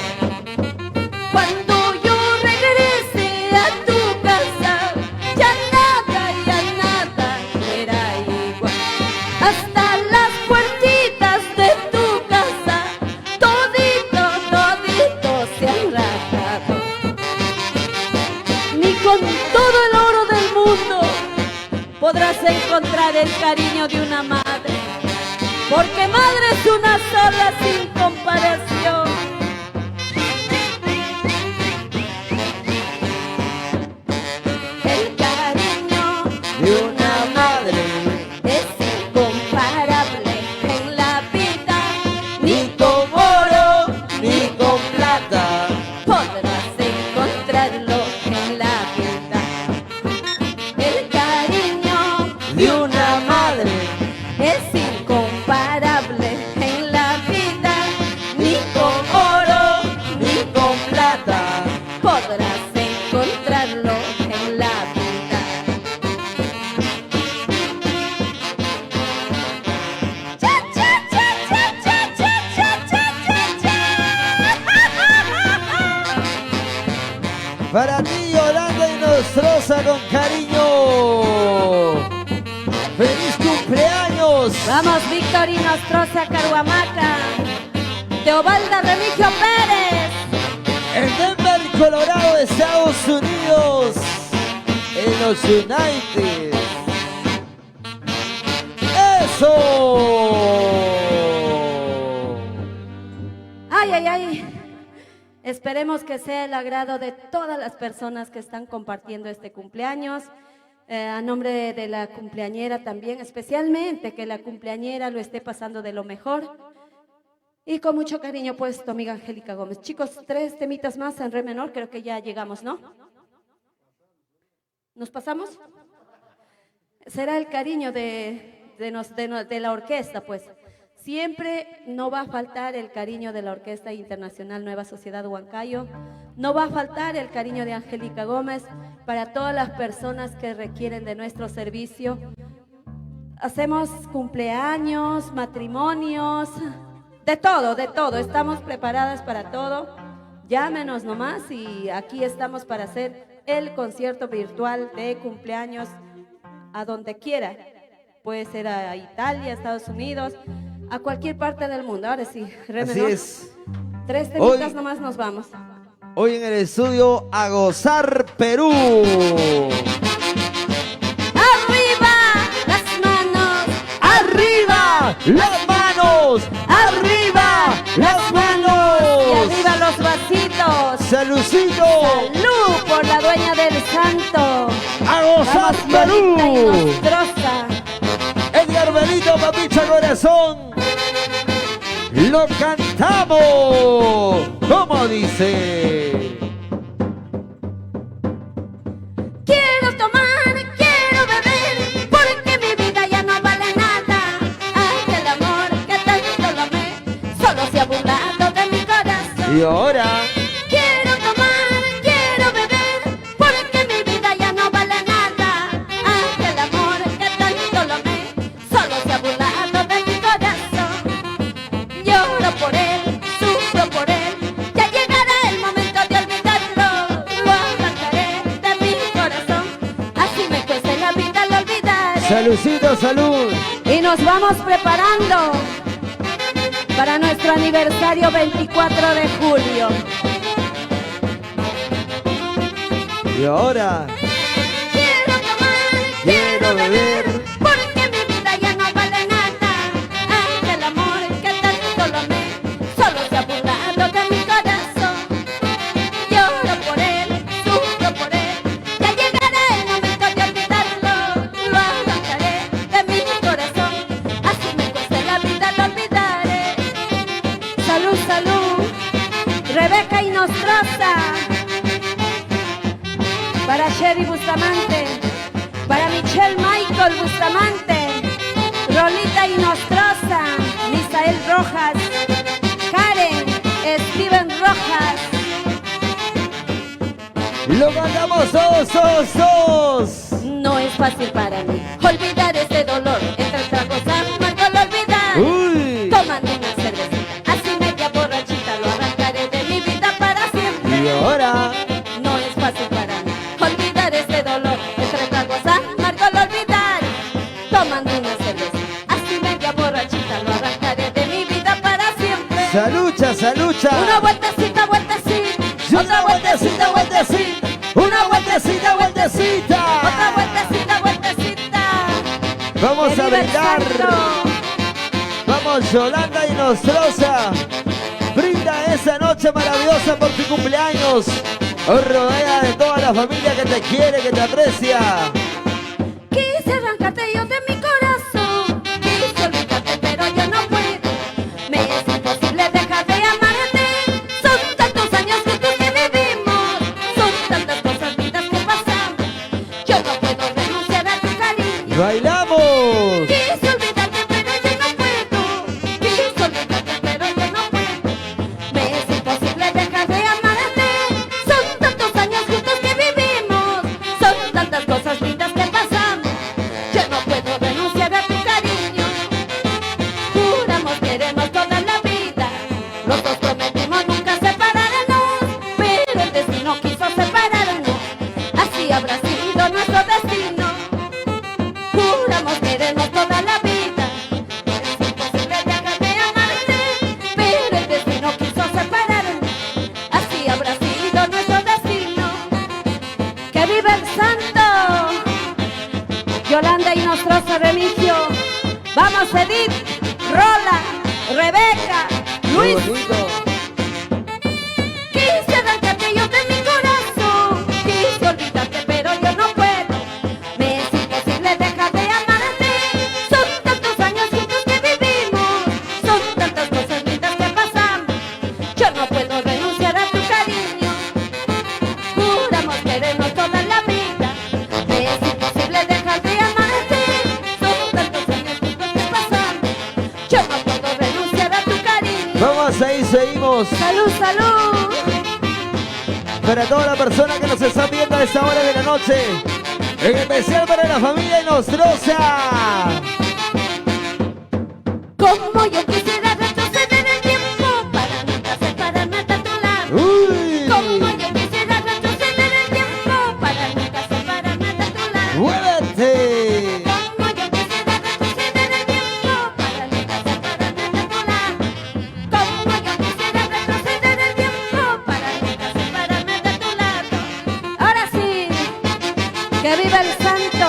Cuando yo regrese a tu casa, ya nada era igual. Hasta las puertitas de tu casa, todito se han rajado. Ni con todo el oro del mundo podrás encontrar el cariño de una madre, porque madre es una sola sin comparación. El cariño De una madre, es incomparable en la vida, ni con oro, ni con plata. podrás encontrarlo en la vida. El cariño De una madre, es incomparable en la vida, ni Para ti, Yolanda y Nostroza, con cariño. ¡Feliz cumpleaños! Vamos, Víctor y Nostroza, Caruamaca. Teobalda Remigio Pérez. En Denver, Colorado, Estados Unidos. En los United. ¡Eso! Ay, ay, ay. Esperemos que sea el agrado de todas las personas que están compartiendo este cumpleaños. A nombre de la cumpleañera también, especialmente que la cumpleañera lo esté pasando de lo mejor. Y con mucho cariño, pues, tu amiga Angélica Gómez. Chicos, 3 temitas más en re menor, creo que ya llegamos, ¿no? ¿Nos pasamos? Será el cariño de la orquesta, pues. Siempre no va a faltar el cariño de la Orquesta Internacional Nueva Sociedad Huancayo. No va a faltar el cariño de Angélica Gómez para todas las personas que requieren de nuestro servicio. Hacemos cumpleaños, matrimonios, de todo, de todo. Estamos preparadas para todo. Llámenos nomás y aquí estamos para hacer el concierto virtual de cumpleaños a donde quiera. Puede ser a Italia, Estados Unidos, a cualquier parte del mundo. Ahora sí, re menor. Así es. 3 temitas nomás nos vamos. Hoy en el estudio a gozar Perú. ¡Arriba las manos! ¡Arriba las manos! ¡Arriba las manos! Y arriba los vasitos. ¡Salucito! ¡Salud por la dueña del santo! ¡A gozar Vamos, Perú! Yolita y Nostroza. Edgar Benito, papicha corazón. Lo cantamos. ¿Cómo dice? Quiero tomar, quiero beber, porque mi vida ya no vale nada. Ay, el amor que tanto lo amé, solo se ha burlado de mi corazón. Y ahora, Quiero tomar, quiero beber, porque mi vida ya no vale nada. Ay, el amor que tanto lo amé, solo se ha burlado de mi corazón. Lloro por él, sufro por él, ya llegará el momento de olvidarlo. Lo arrancaré de mi corazón, así me cueste la vida, lo olvidaré. saludcito, salud. Y nos vamos preparando para nuestro aniversario 24 de julio. Y ahora, Quiero tomar, quiero beber, porque mi vida ya no vale nada. Ay, el amor que tanto lo amé, solo se ha burlado de mi corazón. Lloro por él, sufro por él, ya llegará el momento de olvidarlo. Lo arrancaré de mi corazón, así me cueste la vida, lo olvidaré. Salud, salud, Rebeca y Nostroza. Para Sherry Bustamante, para Michelle Michael Bustamante, Rolita y Nostroza, Misael Rojas, Karen, Steven Rojas. lo cantamos todos, todos, todos. No es fácil para mí olvidar ese dolor, entre tragos amargo lo olvidar. Uy. Tomando una cervecita, así media borrachita, lo arrancaré de mi vida para siempre. Y ahora, No es fácil para mí olvidar este dolor, entre tragos amargo lo olvidar. Tomando una cerveza, así media borrachita, lo arrancaré de mi vida para siempre. salucha, salucha. Una vueltecita, vueltecita, Y otra vueltecita, vueltecita, Una vueltecita, vueltecita. otra vueltecita, vueltecita. Vamos Que a viva el brindar. santo. Vamos, Yolanda y Nostroza. Brinda esa noche maravillosa por tu cumpleaños. Rodeada de toda la familia que te quiere, que te aprecia. Quise arrancarte yo de mi corazón, quise olvidarte pero yo no puedo. Me es imposible dejar de amarte. Son tantos años juntos que vivimos, son tantas cosas lindas que pasamos. Yo no puedo renunciar a tu cariño. ¡Bailamos! Quise olvidarte pero yo no puedo. Quise olvidarte pero yo no puedo. Me es imposible dejar de amarte. Son tantos años juntos que vivimos, son tantas cosas lindas que pasamos. Yo no puedo renunciar Seguimos ahí, seguimos. Salud, salud. Para toda la persona que nos está viendo a esta hora de la noche. En especial para la familia Nostroza. Como yo quisiera retroceder el tiempo para nunca separarme de tu lado. Uy. Como yo quisiera retroceder el tiempo para nunca separarme de tu lado. ¡Muévete! Como yo quisiera retroceder el tiempo para nunca separarme de tu lado. Como yo quisiera retroceder el tiempo para nunca separarme de tu lado. Ahora sí, que viva el santo.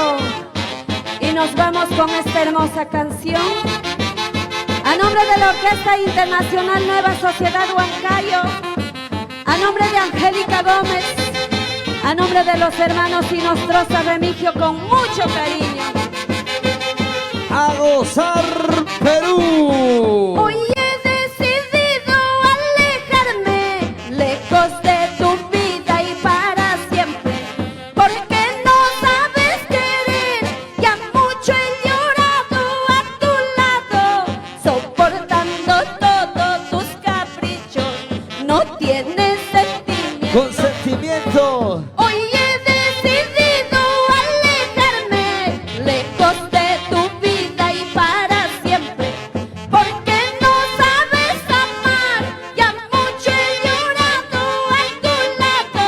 Y nos vamos con esta hermosa canción. A nombre de la Orquesta Internacional Nueva Sociedad Huancayo, a nombre de Angélica Gómez, a nombre de los hermanos Nostroza Remigio, con mucho cariño. ¡A gozar Perú! Hoy he decidido alejarme lejos de tu vida y para siempre, porque no sabes querer, ya mucho he llorado a tu lado, soportando todos tus caprichos, no tienes sentimiento. Con sentimiento. Hoy he decidido alejarme lejos de tu vida y para siempre, porque no sabes amar, ya mucho he llorado a tu lado,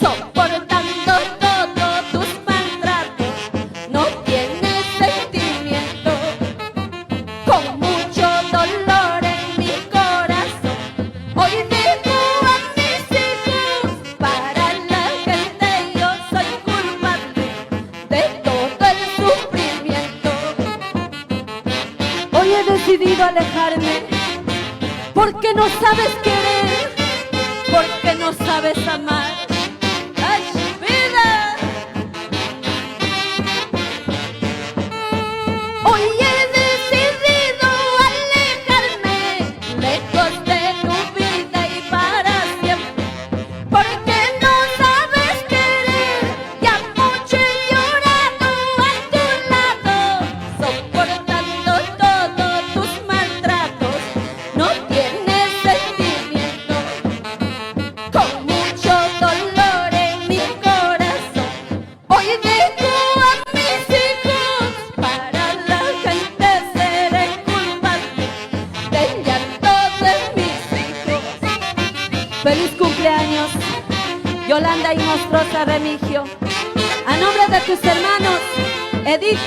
soportando todos tus maltratos, no tienes sentimiento, con mucho dolor en mi corazón, hoy dejo a mis hijos, para la gente yo soy culpable de todo el sufrimiento. Hoy he decidido alejarme porque no sabes querer, porque no sabes amar. ¡Ay, vida! Hoy he decidido alejarme lejos de tu vida y para siempre, porque no sabes querer, ya mucho he llorado a tu lado, soportando todos tus maltratos, no tienes sentimiento, con mucho dolor en mi corazón, hoy dejo a mis hijos, para la gente seré culpable del llanto de mis hijos. Feliz cumpleaños, Yolanda Nostroza Remigio. A nombre de tus hermanos, Edith,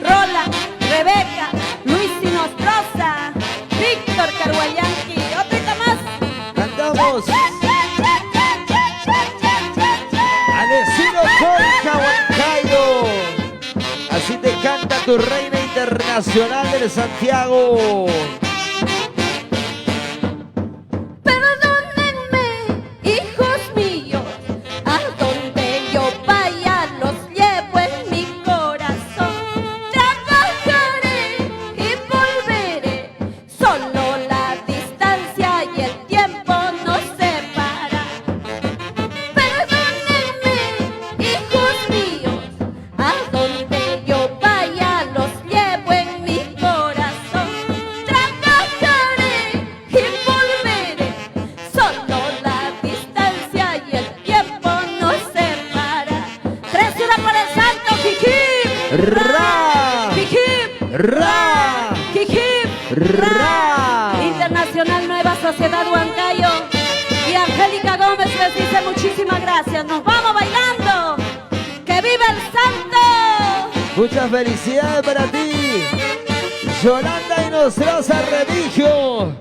Rola, Rebeca, Luis Nostroza, Víctor Carguayanqui. Otra más. Cantamos. Alessino Colca Huancayo. Así te canta tu reina internacional del Santiago. Perdónenme, hijos míos, a donde yo vaya los llevo en mi corazón. Trabajaré y volveré, solo la distancia y el tiempo nos separa. Perdónenme, hijos míos, a donde yo vaya los llevo en mi corazón. Trabajaré y volveré, solo la distancia y el tiempo nos separa. Tres horas para el santo, jijip, Ra. jijip, Ra. jijip, Ra. Internacional Nueva Sociedad Huancayo y Angélica Gómez les dice muchísimas gracias. Nos vamos bailando. ¡Que viva el santo! Muchas felicidades para ti, Yolanda Nostroza Remigio.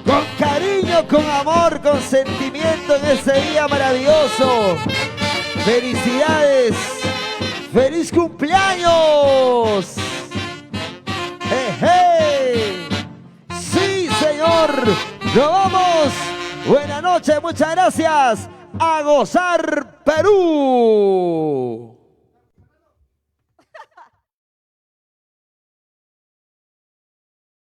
Con cariño, con amor, con sentimiento en este día maravilloso. Felicidades. ¡Feliz cumpleaños! ¡Hey! ¡Sí, señor! ¡Nos vamos! Buenas noches, muchas gracias. ¡A gozar Perú!